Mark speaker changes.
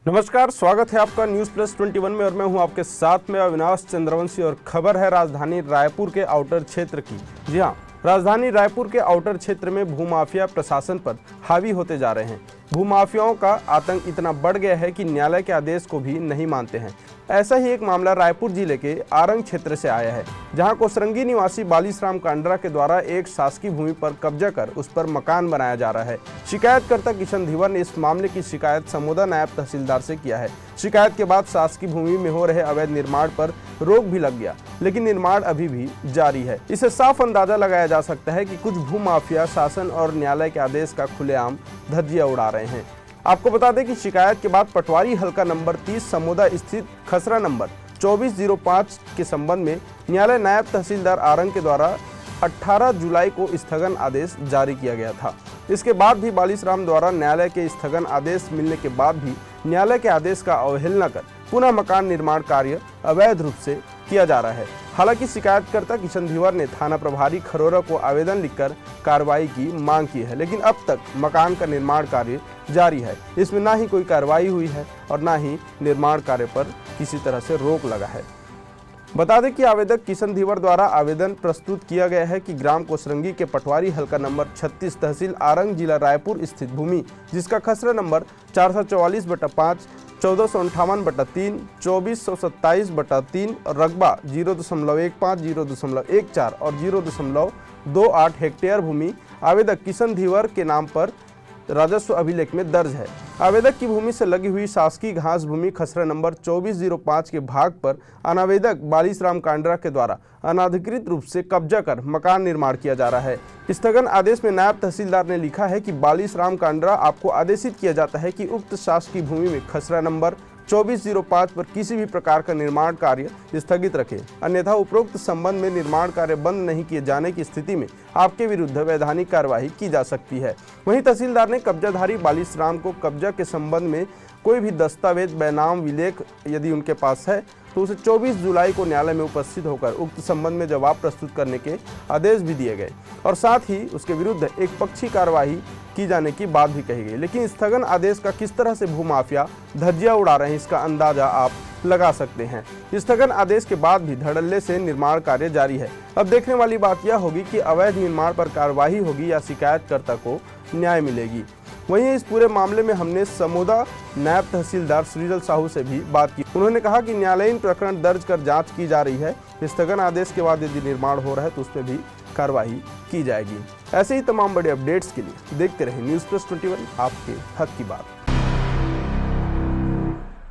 Speaker 1: नमस्कार, स्वागत है आपका न्यूज़ प्लस 21 में और मैं हूं आपके साथ में अविनाश चंद्रवंशी। और खबर है राजधानी रायपुर के आउटर क्षेत्र की। जी हां, राजधानी रायपुर के आउटर क्षेत्र में भूमाफिया प्रशासन पर हावी होते जा रहे हैं। भूमाफियाओं का आतंक इतना बढ़ गया है कि न्यायालय के आदेश को भी नहीं मानते हैं। ऐसा ही एक मामला रायपुर जिले के आरंग क्षेत्र से आया है, जहां कोसरंगी निवासी बालिसराम कांडरा के द्वारा एक शासकीय भूमि पर कब्जा कर उस पर मकान बनाया जा रहा है। शिकायतकर्ता किशन धीवर ने इस मामले की शिकायत समोदा नायब तहसीलदार से किया है। शिकायत के बाद शासकीय भूमि में हो रहे अवैध निर्माण पर रोक भी लग गया, लेकिन निर्माण अभी भी जारी है। इससे साफ अंदाजा लगाया जा सकता है कि कुछ भूमाफिया शासन और न्यायालय के आदेश का खुलेआम धज्जियां उड़ा रहे हैं। आपको बता दें कि शिकायत के बाद पटवारी हल्का नंबर 30 समोदा स्थित खसरा नंबर 2405 के संबंध में न्यायालय नायब तहसीलदार आरंग के द्वारा 18 जुलाई को स्थगन आदेश जारी किया गया था। इसके बाद भी बालिसराम द्वारा न्यायालय के स्थगन आदेश मिलने के बाद भी न्यायालय के आदेश का अवहेलना कर पुनः मकान निर्माण कार्य अवैध रूप से किया जा रहा है। हालांकि शिकायतकर्ता किशन धीवर ने थाना प्रभारी खरोरा को आवेदन लिखकर कार्रवाई की मांग की है, लेकिन अब तक मकान का निर्माण कार्य जारी है। इसमें ना ही कोई कार्रवाई हुई है और ना ही निर्माण कार्य पर किसी तरह से रोक लगा है। बता दें कि आवेदक किशन धीवर द्वारा आवेदन प्रस्तुत किया गया है कि ग्राम कोसरंगी के पटवारी हल्का नंबर 36 तहसील आरंग जिला रायपुर स्थित भूमि, जिसका खसरा नंबर 444/5, 1458/3, 2427/3 और रकबा 0.15, 0.14 और 0.28 हेक्टेयर भूमि आवेदक किशन धीवर के नाम पर राजस्व अभिलेख में दर्ज है। आवेदक की भूमि से लगी हुई शासकीय घास भूमि खसरा नंबर 2405 के भाग पर अनावेदक बालिसराम कांडरा के द्वारा अनाधिकृत रूप से कब्जा कर मकान निर्माण किया जा रहा है। स्थगन आदेश में नायब तहसीलदार ने लिखा है कि बालिसराम कांडरा, आपको आदेशित किया जाता है कि उक्त शासकीय भूमि में खसरा नंबर 2405 पर किसी भी प्रकार का निर्माण कार्य स्थगित रखें, अन्यथा उपरोक्त संबंध में निर्माण कार्य बंद नहीं किए जाने की स्थिति में आपके विरुद्ध वैधानिक कार्यवाही की जा सकती है। वहीं तहसीलदार ने कब्जाधारी बालिसराम को कब्जा के संबंध में कोई भी दस्तावेज, बैनाम, विलेख यदि उनके पास है तो उसे 24 जुलाई को न्यायालय में उपस्थित होकर उक्त संबंध में जवाब प्रस्तुत करने के आदेश भी दिए गए और साथ ही उसके विरुद्ध एक पक्षी कार्यवाही की जाने की बात भी कही गई। लेकिन स्थगन आदेश का किस तरह से भूमाफिया धज्जियां उड़ा रहे हैं, इसका अंदाजा आप लगा सकते हैं। स्थगन आदेश के बाद भी धड़ल्ले से निर्माण कार्य जारी है। अब देखने वाली बात यह होगी कि अवैध निर्माण पर कार्रवाई होगी या शिकायतकर्ता को न्याय मिलेगी। वहीं इस पूरे मामले में हमने समोदा नायब तहसीलदार सृजल साहू से भी बात की। उन्होंने कहा कि न्यायालयीन प्रकरण दर्ज कर जांच की जा रही है। स्थगन आदेश के बाद यदि निर्माण हो रहा है तो उस पर भी कार्रवाई की जाएगी। ऐसे ही तमाम बड़े अपडेट्स के लिए देखते रहें न्यूज़ प्लस 21, आपके हक की बात।